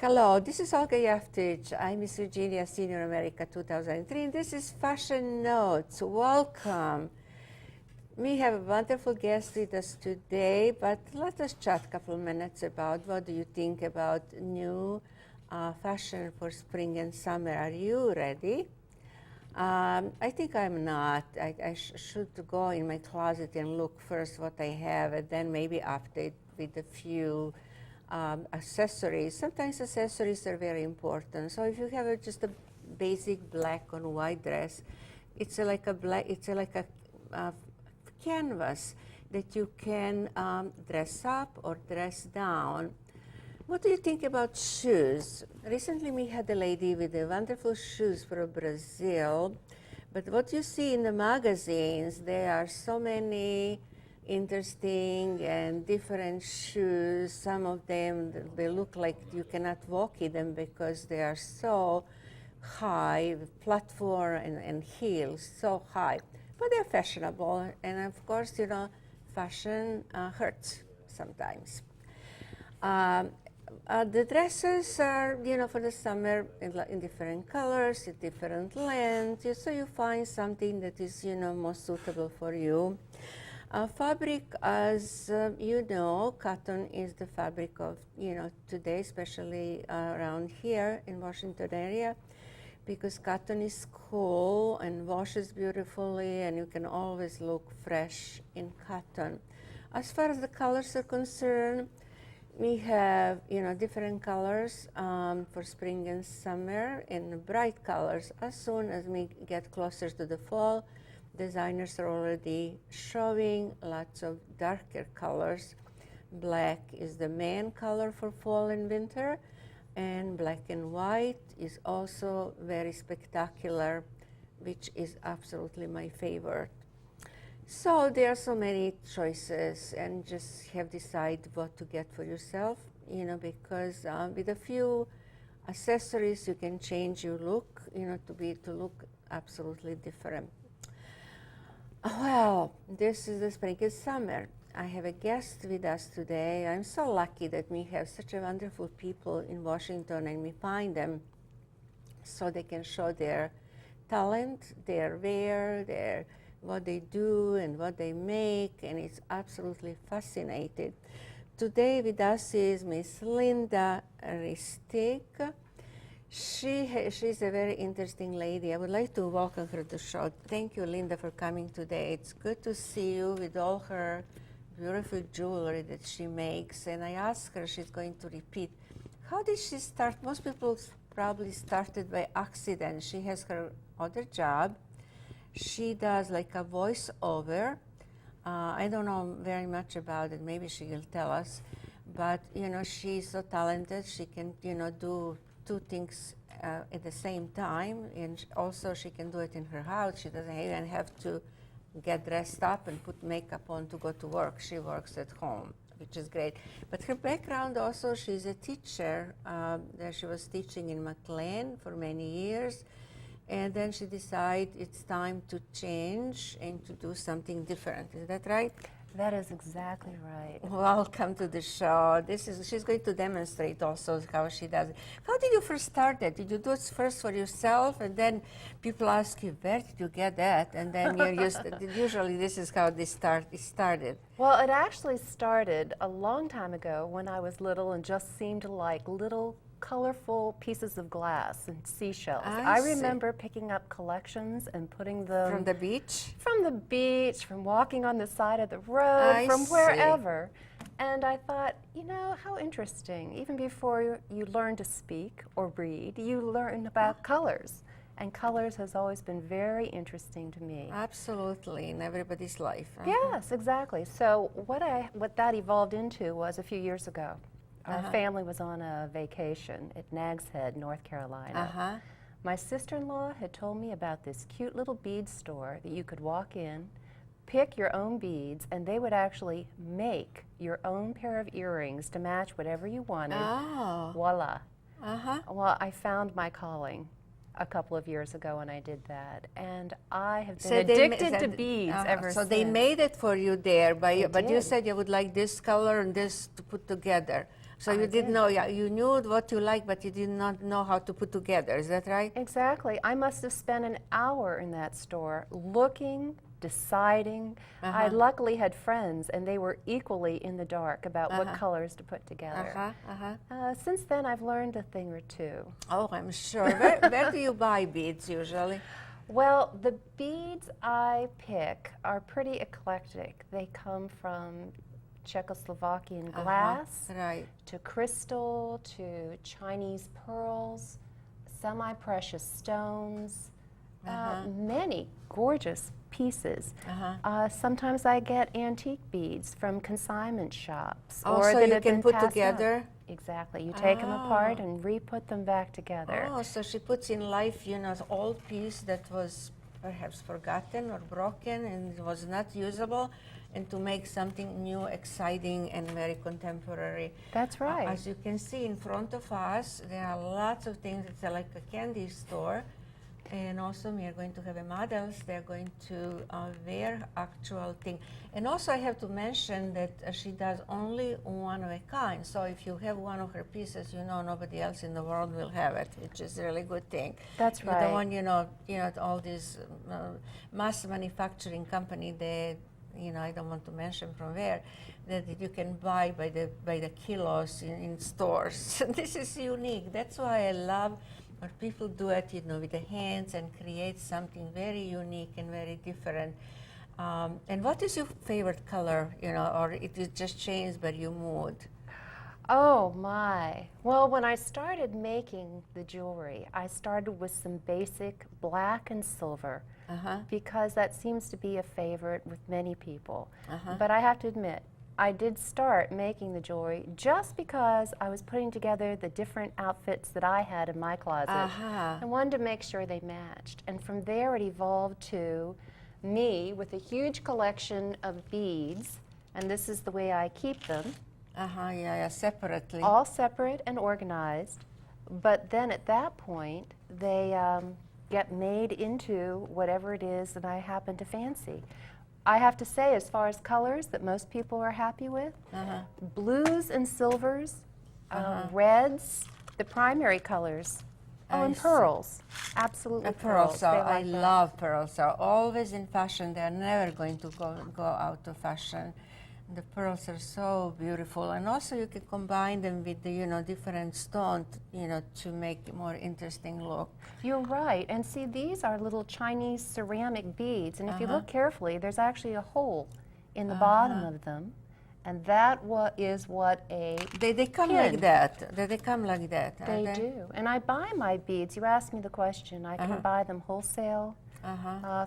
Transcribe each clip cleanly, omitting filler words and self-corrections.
Hello, this is Olga Jevtich. I'm Miss Virginia Senior America 2003, and this is Fashion Notes. Welcome. We have a wonderful guest with us today, but let us chat a couple of minutes about what do you think about new fashion for spring and summer. Are you ready? I think I'm not. I should go in my closet and look first what I have, and then maybe update with a few accessories. Sometimes accessories are very important. So if you have just a basic black on white dress, it's like a canvas that you can dress up or dress down. What do you think about shoes? Recently we had a lady with the wonderful shoes from Brazil, but what you see in the magazines, there are so many interesting and different shoes. Some of them, they look like you cannot walk in them because they are so high, platform and heels so high. But they're fashionable, and of course, you know, fashion hurts sometimes. The dresses are, you know, for the summer in different colors, in different lengths, so you find something that is, you know, most suitable for you. Fabric, as you know, cotton is the fabric of, you know, today, especially around here in Washington area, because cotton is cool and washes beautifully, and you can always look fresh in cotton. As far as the colors are concerned, we have, you know, different colors for spring and summer, and bright colors. As soon as we get closer to the fall, designers are already showing lots of darker colors. Black is the main color for fall and winter, and black and white is also very spectacular, which is absolutely my favorite. So there are so many choices, and just have decide what to get for yourself, you know, because with a few accessories you can change your look, you know, to look absolutely different. Well, this is the spring and summer. I have a guest with us today. I'm so lucky that we have such a wonderful people in Washington, and we find them so they can show their talent, their wear, what they do and what they make, and it's absolutely fascinating. Today with us is Miss Linda Ristig. She's a very interesting lady. I would like to welcome her to the show. Thank you, Linda, for coming today. It's good to see you with all her beautiful jewelry that she makes. And I asked her, she's going to repeat, how did she start? Most people probably started by accident. She has her other job. She does like a voiceover. I don't know very much about it. Maybe she will tell us. But, you know, she's so talented. She can, you know, do two things at the same time, and also she can do it in her house. She doesn't even have to get dressed up and put makeup on to go to work. She works at home, which is great. But her background also, she's a teacher. She was teaching in McLean for many years, and then she decided it's time to change and to do something different. Is that right? That is exactly right. Welcome to the show. She's going to demonstrate also how she does it. How did you first start it? Did you do it first for yourself, and then people ask you, where did you get that? And then usually this is how it started. Well, it actually started a long time ago when I was little and just seemed like little colorful pieces of glass and seashells. I remember picking up collections and putting them from the beach? From the beach, from walking on the side of the road, from wherever. And I thought, you know, how interesting. Even before you learn to speak or read, you learn about colors. And colors has always been very interesting to me. Absolutely, in everybody's life. Yes, exactly. So what that evolved into was a few years ago. Our family was on a vacation at Nags Head, North Carolina. My sister-in-law had told me about this cute little bead store that you could walk in, pick your own beads, and they would actually make your own pair of earrings to match whatever you wanted. Voila. Well, I found my calling. a couple of years ago when I did that, and I have been addicted to beads ever so since. they made it for you there, but you did. said you would like this color and this to put together. So you I didn't did. know, yeah, you knew what you like, but you did not know how to put together. Is that right? Exactly. I must have spent an hour in that store looking, deciding. I luckily had friends, and they were equally in the dark about what colors to put together. Since then, I've learned a thing or two. Oh, I'm sure. Where do you buy beads usually? Well, the beads I pick are pretty eclectic. They come from Czechoslovakian glass, right. to crystal, to Chinese pearls, semi-precious stones, many gorgeous pieces. Sometimes I get antique beads from consignment shops. Oh, or so that you have can been put passed together? on. Exactly. You take them apart and re-put them back together. Oh, so she puts in life, you know, an old piece that was perhaps forgotten or broken and was not usable, and to make something new, exciting, and very contemporary. That's right. As you can see in front of us, there are lots of things. It's like a candy store. And also we are going to have a models. They're going to wear actual thing. And also I have to mention that she does only one of a kind. So if you have one of her pieces, you know nobody else in the world will have it, which is a really good thing. That's right. You don't want, you know, all these mass manufacturing company, they, you know, I don't want to mention from where, that you can buy by the kilos in stores. This is unique. That's why I love when people do it, you know, with the hands and create something very unique and very different. And what is your favorite color, you know, or it just changed by your mood? Oh my. Well, when I started making the jewelry, I started with some basic black and silver because that seems to be a favorite with many people. But I have to admit, I did start making the jewelry just because I was putting together the different outfits that I had in my closet. I wanted to make sure they matched. And from there it evolved to me with a huge collection of beads, and this is the way I keep them. Yeah, separately. All separate and organized. But then at that point, they get made into whatever it is that I happen to fancy. I have to say, as far as colors that most people are happy with, blues and silvers, reds, the primary colors, and pearls. Absolutely pearls. I love pearls. Are always in fashion. They're never going to go out of fashion. The pearls are so beautiful, and also you can combine them with the, you know, different stones, you know, to make a more interesting look. You're right, and see, these are little Chinese ceramic beads, and if you look carefully, there's actually a hole in the bottom of them, and that is what a They come pin. like that. They come like that. They do, and I buy my beads. You asked me the question. I can buy them wholesale.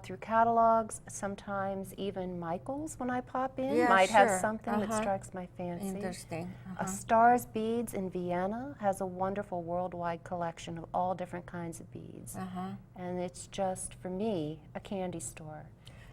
Through catalogs, sometimes even Michael's when I pop in might have something that strikes my fancy. Interesting. Stars Beads in Vienna has a wonderful worldwide collection of all different kinds of beads. And it's just, for me, a candy store.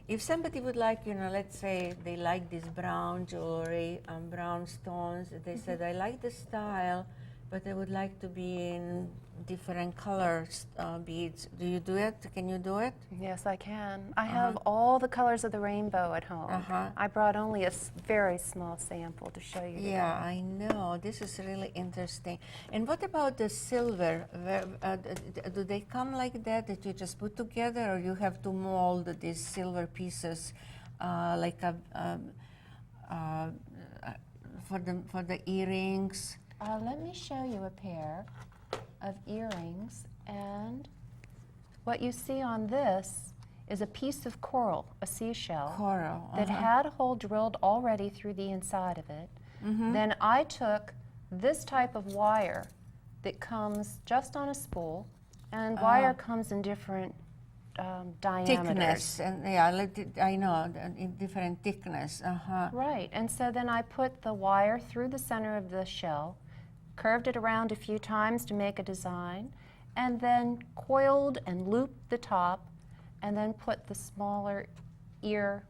If somebody would like, you know, let's say they like this brown jewelry, brown stones, they said, I like the style, but I would like to be in different colors beads. Do you do it? Can you do it? Yes, I can. I have all the colors of the rainbow at home. I brought only a very small sample to show you today. Yeah, I know. This is really interesting. And what about the silver? Do they come like that you just put together, or you have to mold these silver pieces like for the earrings? Let me show you a pair of earrings, and what you see on this is a piece of coral, a seashell, that had a hole drilled already through the inside of it. Then I took this type of wire that comes just on a spool, and wire comes in different diameters. Thickness, and yeah, I know, in different thickness. Right, and so then I put the wire through the center of the shell, curved it around a few times to make a design, and then coiled and looped the top, and then put the smaller ear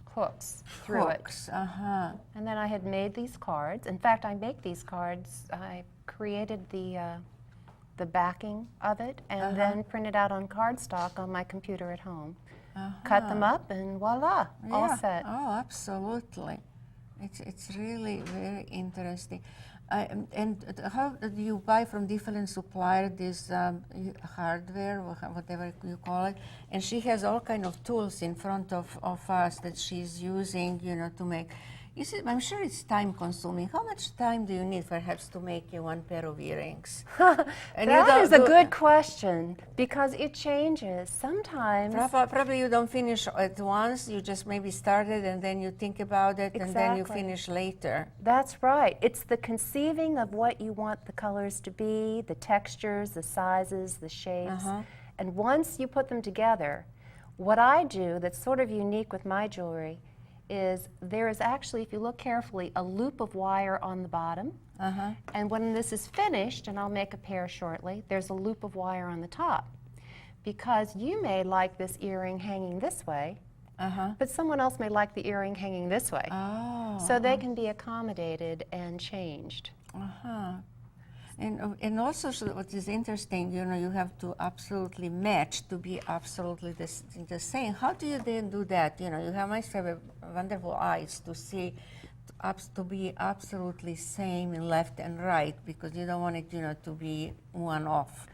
hooks through it. And then I had made these cards. In fact, I make these cards. I created the the backing of it, and then print it out on cardstock on my computer at home. Cut them up, and voila, all set. Oh, absolutely. It's really very interesting. And how do you buy from different suppliers this hardware, or whatever you call it? And she has all kind of tools in front of us that she's using, you know, to make. I'm sure it's time consuming. How much time do you need perhaps to make one pair of earrings? And that is a good question, because it changes. Sometimes probably you don't finish at once. You just maybe started and then you think about it and then you finish later. That's right. It's the conceiving of what you want the colors to be, the textures, the sizes, the shapes. And once you put them together, what I do that's sort of unique with my jewelry is there is actually, if you look carefully, a loop of wire on the bottom. And when this is finished, and I'll make a pair shortly, there's a loop of wire on the top. Because you may like this earring hanging this way, but someone else may like the earring hanging this way. So they can be accommodated and changed. And also, what is interesting, you know, you have to absolutely match to be absolutely the same. How do you then do that? You know, you must have wonderful eyes to see, to be absolutely same in left and right, because you don't want it, you know, to be one off.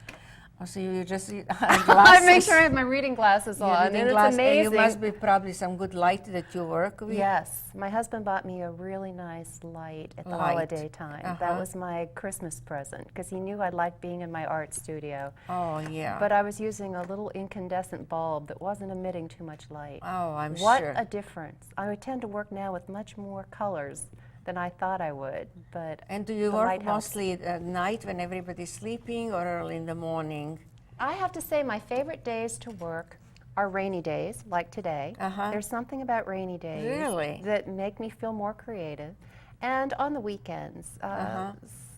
So you just I make sure I have my reading glasses on, and it's amazing. And you must be probably some good light that you work with. Yes, my husband bought me a really nice light at the holiday time. That was my Christmas present, because he knew I'd like being in my art studio. Oh, yeah. But I was using a little incandescent bulb that wasn't emitting too much light. Oh, I'm sure. What a difference. I tend to work now with much more colors than I thought I would, but And do you work mostly at night when everybody's sleeping, or early in the morning? I have to say my favorite days to work are rainy days, like today. There's something about rainy days that make me feel more creative. And on the weekends,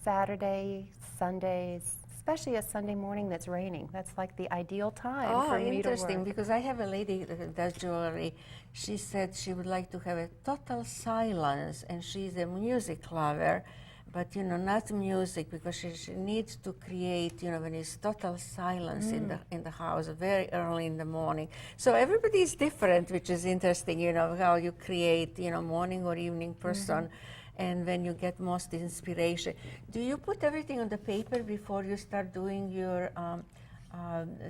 Saturday, Sundays, especially a Sunday morning that's raining. That's like the ideal time for me to work. Interesting, because I have a lady that does jewelry. She said she would like to have a total silence, and she's a music lover, but, you know, not music, because she needs to create, you know, when it's total silence in the house, very early in the morning. So everybody is different, which is interesting, you know, how you create, you know, morning or evening person. And when you get most inspiration. Do you put everything on the paper before you start doing your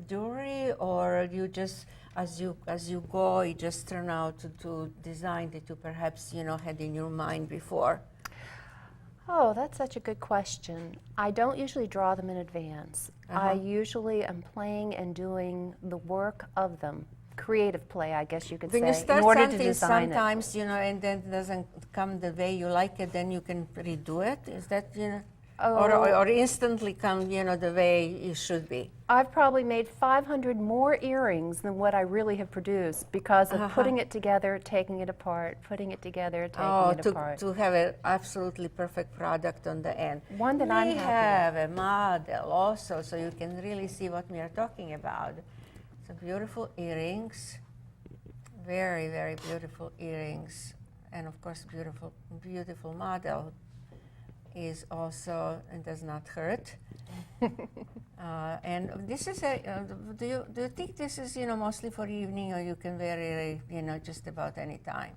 jewelry, or you just, as you go, you just turn out to design that you perhaps, you know, had in your mind before? Oh, that's such a good question. I don't usually draw them in advance. I usually am playing and doing the work of them. Creative play, I guess you could say, When you start in order to something design sometimes, you know, and then it doesn't come the way you like it, then you can redo it? Is that, you know, or instantly come, you know, the way it should be? I've probably made 500 more earrings than what I really have produced because of putting it together, taking it apart, putting it together, taking it apart. To have an absolutely perfect product on the end. One that I'm happy with. We have a model also, so you can really see what we are talking about. So beautiful earrings, very, very beautiful earrings, and of course beautiful, beautiful model is also, and does not hurt. And this is a, do you think this is, you know, mostly for evening, or you can wear it, you know, just about any time?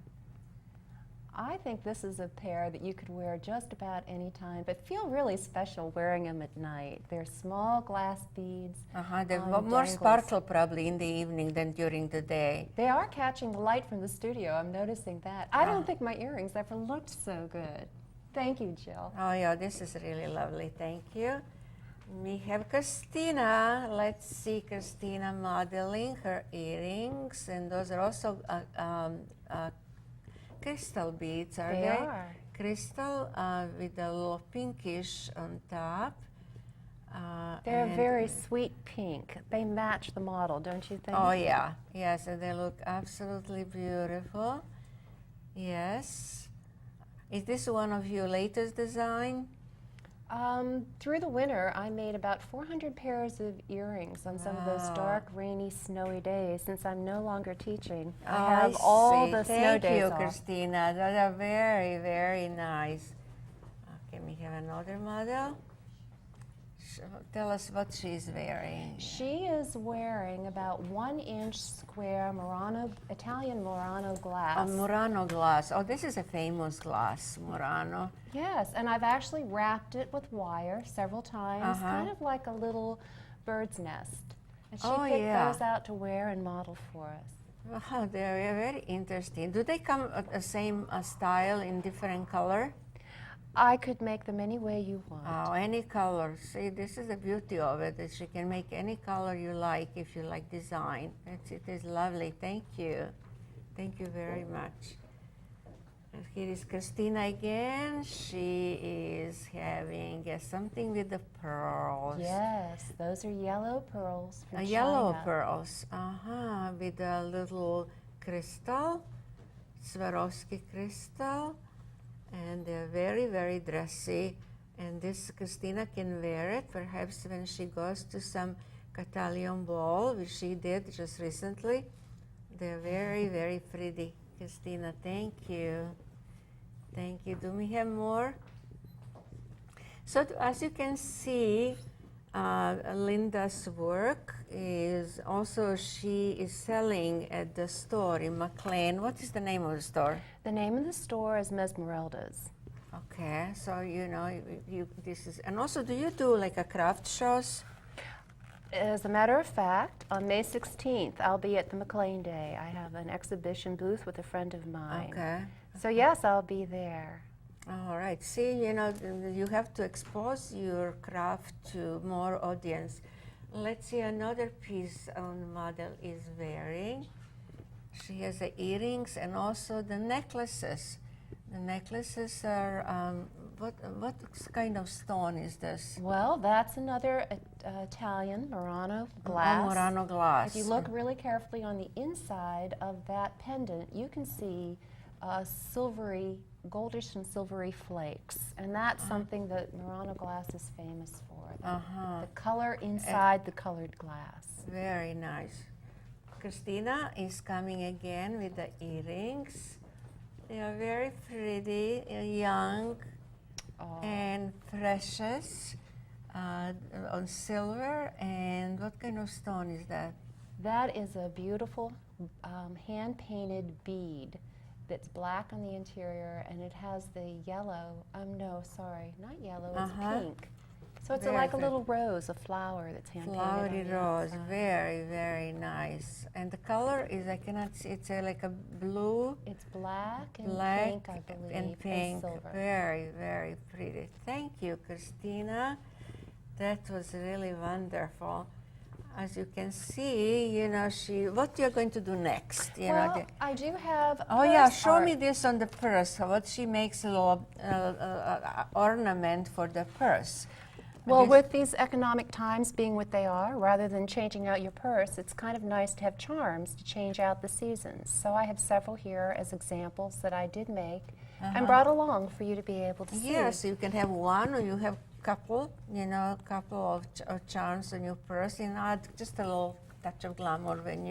I think this is a pair that you could wear just about any time, but feel really special wearing them at night. They're small glass beads. They're more sparkle probably in the evening than during the day. They are catching the light from the studio. I'm noticing that. I don't think my earrings ever looked so good. Thank you, Jill. Oh yeah, this is really lovely. Thank you. We have Christina. Let's see Christina modeling her earrings, and those are also crystal beads, are they? They are. Crystal with a little pinkish on top. They're a very sweet pink. They match the model, don't you think? Oh yeah, yes, and they look absolutely beautiful. Yes. Is this one of your latest design? Through the winter, I made about 400 pairs of earrings on some of those dark, rainy, snowy days. Since I'm no longer teaching, I have all the snow days off. Thank you, Christina. Those are very, very nice. Okay, we have another model. Tell us what she's wearing. She is wearing about 1 inch square Italian Murano glass. A Murano glass. Oh, this is a famous glass, Murano. Yes, and I've actually wrapped it with wire several times, kind of like a little bird's nest. And she picked those out to wear and model for us. Wow, they're very interesting. Do they come the same style in different color? I could make them any way you want. Oh, any color. See, this is the beauty of it, that she can make any color you like if you like design. It is lovely. Thank you. Thank you very much. And here is Christina again. She is having something with the pearls. Yes, those are yellow pearls from China. Yellow pearls. With a little crystal, Swarovski crystal. And they're very, very dressy. And this Christina can wear it perhaps when she goes to some Catalan ball, which she did just recently. They're very, very pretty. Christina, thank you. Thank you. Do we have more? So as you can see, Linda's work is also, she is selling at the store in McLean. What is the name of the store? The name of the store is Mesmeralda's. Okay, so this is, and also do you do like a craft shows? As a matter of fact, on May 16th, I'll be at the McLean Day. I have an exhibition booth with a friend of mine. Okay. So yes, I'll be there. All right. See, you have to expose your craft to more audience. Let's see another piece on the model is wearing. She has the earrings and also the necklaces. The necklaces are, what kind of stone is this? Well, that's another Italian Murano glass. Murano glass. If you look really carefully on the inside of that pendant, you can see silvery, goldish and silvery flakes. And that's something that Murano glass is famous for. The color inside the colored glass. Very nice. Christina is coming again with the earrings. They are very pretty, young, and precious, on silver. And what kind of stone is that? That is a beautiful hand-painted bead that's black on the interior, and it has the yellow, no, sorry, not yellow, it's pink. So it's like a little rose, a flower that's hand-painted. Flowery rose, very, very nice. And the color is, I cannot see, it's like a blue. It's black and pink, I believe, and pink. silver. Very, very pretty. Thank you, Christina. That was really wonderful. As you can see, what you're going to do next? Well, I do have show me this on the purse, what she makes a little ornament for the purse. Well, with these economic times being what they are, rather than changing out your purse, it's kind of nice to have charms to change out the seasons. So I have several here as examples that I did make and brought along for you to be able to see. Yes, you can have one, or you have couple of charms on your purse, and add just a little touch of glamour when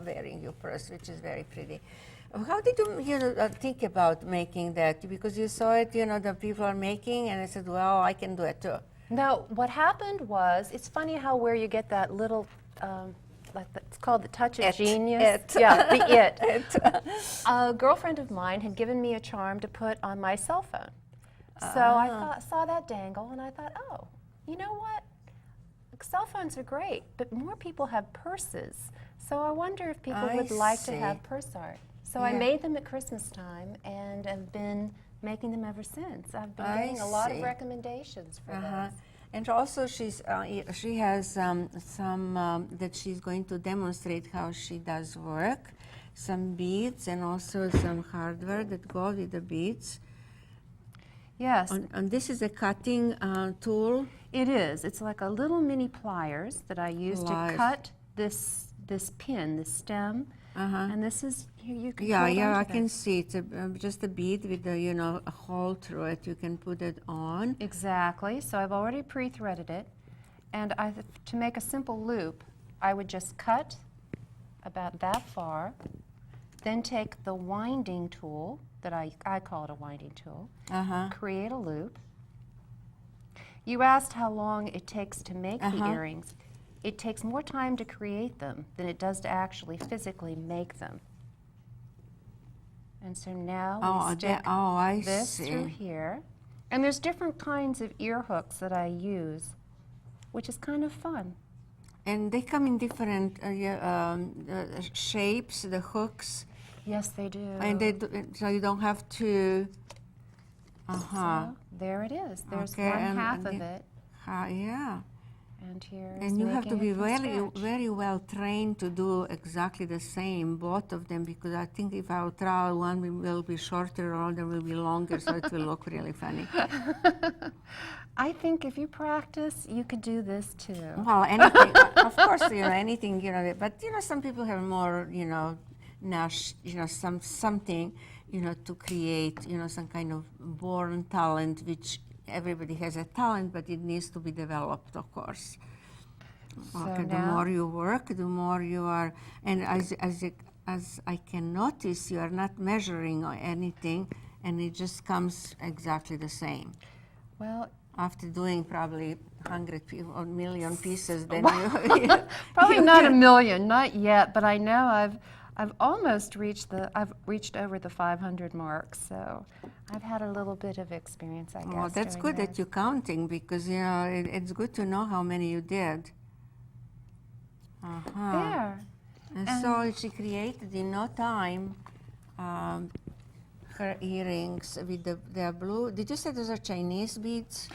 wearing your purse, which is very pretty. How did you think about making that? Because you saw it, the people are making, and I said, well, I can do it too. No, what happened was, it's funny how where you get that little, it's called the touch of genius. Yeah, the it. A girlfriend of mine had given me a charm to put on my cell phone. So I saw that dangle, and I thought, oh, you know what? Cell phones are great, but more people have purses. So I wonder if people would like to have purse art. So I made them at Christmas time, and have been making them ever since. I've been getting a lot of recommendations for those. And also, she has some that she's going to demonstrate how she does work, some beads, and also some hardware that go with the beads. Yes. And this is a cutting tool. It is. It's like a little mini pliers that I use to cut this pin, this stem. And this is, here you can I can see. It's just a bead with a hole through it. You can put it on. Exactly. So I've already pre-threaded it. And to make a simple loop, I would just cut about that far, then take the winding tool, that I call it a winding tool, create a loop, You asked how long it takes to make the earrings. It takes more time to create them than it does to actually physically make them. And so now we stick this through here. And there's different kinds of ear hooks that I use, which is kind of fun. And they come in different shapes, the hooks. Yes, they do. And so you don't have to. So there it is. There's one half of it. Yeah. And here. And you have to be very well trained to do exactly the same, both of them, because I think if I'll try one will be shorter, or other will be longer, so it will look really funny. I think if you practice, you could do this too. Well, anything, of course, anything, but some people have more, something, to create, some kind of born talent, which everybody has a talent, but it needs to be developed, of course. So okay, the more you work, the more you are, and as I can notice, you are not measuring or anything, and it just comes exactly the same. Well, after doing probably 100 or million pieces, then probably not a million, not yet, but I know I've almost reached over the 500 mark, so I've had a little bit of experience, I guess. Well, that's good that you're counting, because it's good to know how many you did. There. And so she created in no time her earrings with the blue. Did you say those are Chinese beads?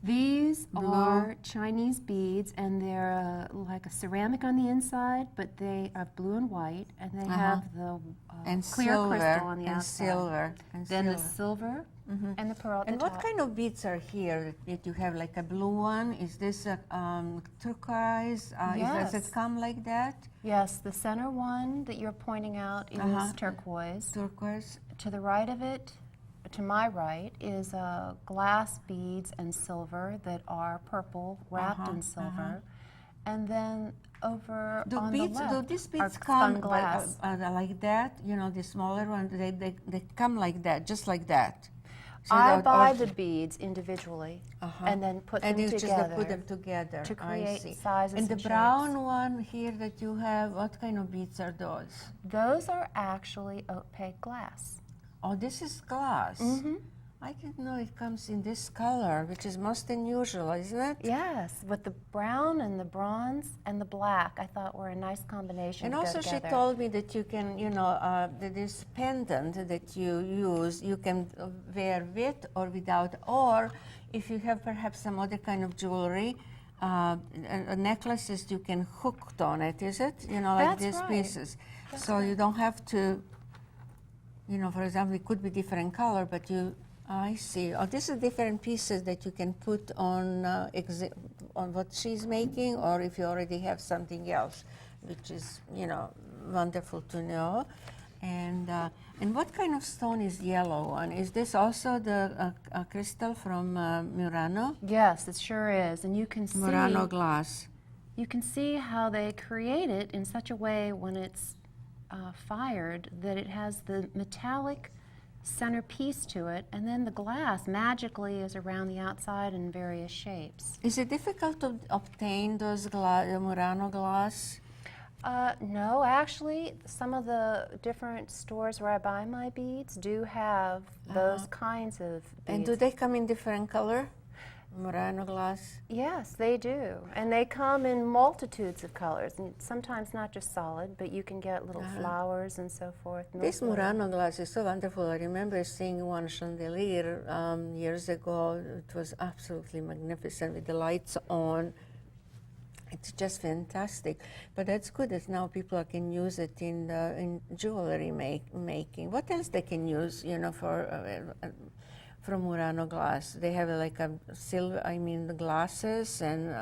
These are Chinese beads, and they're like a ceramic on the inside, but they are blue and white, and they have the clear crystal on the outside. Then the silver and the pearl at the top. And what kind of beads are here that you have, like a blue one? Is this a turquoise? Yes. Does it come like that? Yes, the center one that you're pointing out is turquoise. Turquoise. To the right of it, to my right, is glass beads and silver that are purple, wrapped in silver. And then over on the left do these beads come glass? Like that? The smaller ones, they come like that, just like that. So I buy the beads individually and then put them together. And you just put them together to create sizes and the shapes. brown one here that you have, what kind of beads are those? Those are actually opaque glass. Oh, this is glass. I didn't know it comes in this color, which is most unusual, isn't it? Yes, with the brown and the bronze and the black, I thought were a nice combination. And also she told me that you can, this pendant that you use, you can wear with or without, or if you have perhaps some other kind of jewelry, necklaces you can hook on it, is it? Like these pieces. So you don't have to, for example, it could be different color, but I see. Oh, these are different pieces that you can put on what she's making, or if you already have something else, which is, wonderful to know. And what kind of stone is yellow one? Is this also the crystal from Murano? Yes, it sure is. And you can see Murano glass. You can see how they create it in such a way when it's fired that it has the metallic centerpiece to it, and then the glass magically is around the outside in various shapes. Is it difficult to obtain those Murano glass? No, actually, some of the different stores where I buy my beads do have those kinds of beads. And do they come in different color? Murano glass? Yes, they do. And they come in multitudes of colors, and sometimes not just solid, but you can get little flowers and so forth. This Murano glass is so wonderful. I remember seeing one chandelier years ago. It was absolutely magnificent with the lights on. It's just fantastic. But that's good that now people can use it in jewelry making. What else they can use, from Murano glass? They have like a silver, the glasses and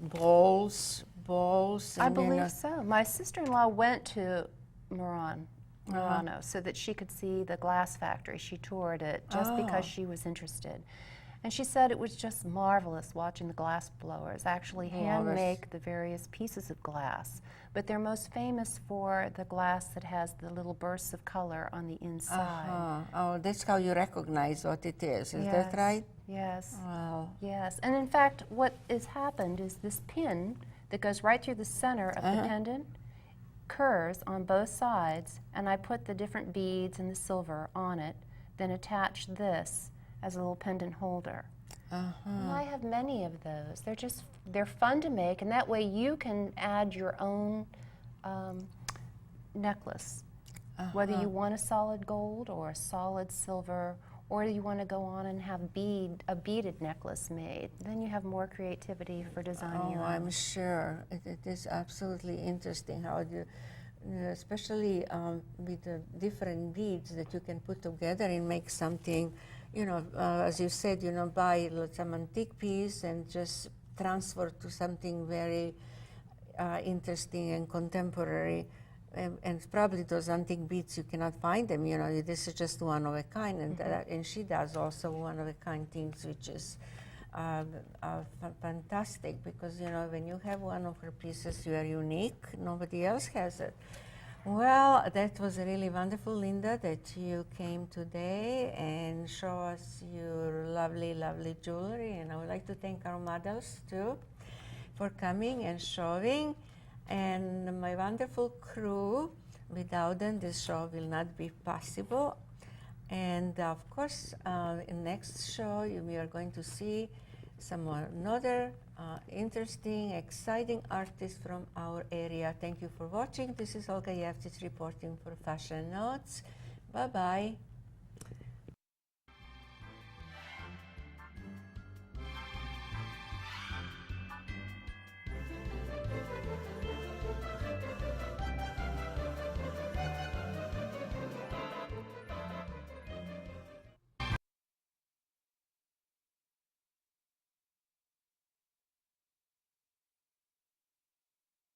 bowls. And, I believe so. My sister-in-law went to Murano so that she could see the glass factory. She toured it just because she was interested. And she said it was just marvelous watching the glass blowers actually hand make the various pieces of glass. But they're most famous for the glass that has the little bursts of color on the inside. Oh, that's how you recognize what it is. Is that right? Yes. Wow. Yes. And in fact, what has happened is this pin that goes right through the center of the pendant curves on both sides, and I put the different beads and the silver on it, then attach this as a little pendant holder. And I have many of those. They're fun to make, and that way you can add your own necklace, whether you want a solid gold or a solid silver, or you want to go on and have a beaded necklace made. Then you have more creativity for designing your own. I'm sure. It is absolutely interesting how you, especially with the different beads that you can put together and make something, you know, as you said, you know, buy some antique piece and just transfer to something very interesting and contemporary. And probably those antique beads, you cannot find them, you know, this is just one of a kind. And, and she does also one of a kind things, which is fantastic, because, you know, when you have one of her pieces, you are unique. Nobody else has it. Well, that was really wonderful, Linda, that you came today and show us your lovely, lovely jewelry. And I would like to thank our models, too, for coming and showing. And my wonderful crew. Without them, this show will not be possible. And of course, in next show, we are going to see another interesting, exciting artist from our area. Thank you for watching. This is Olga Jevtich reporting for Fashion Notes. Bye-bye.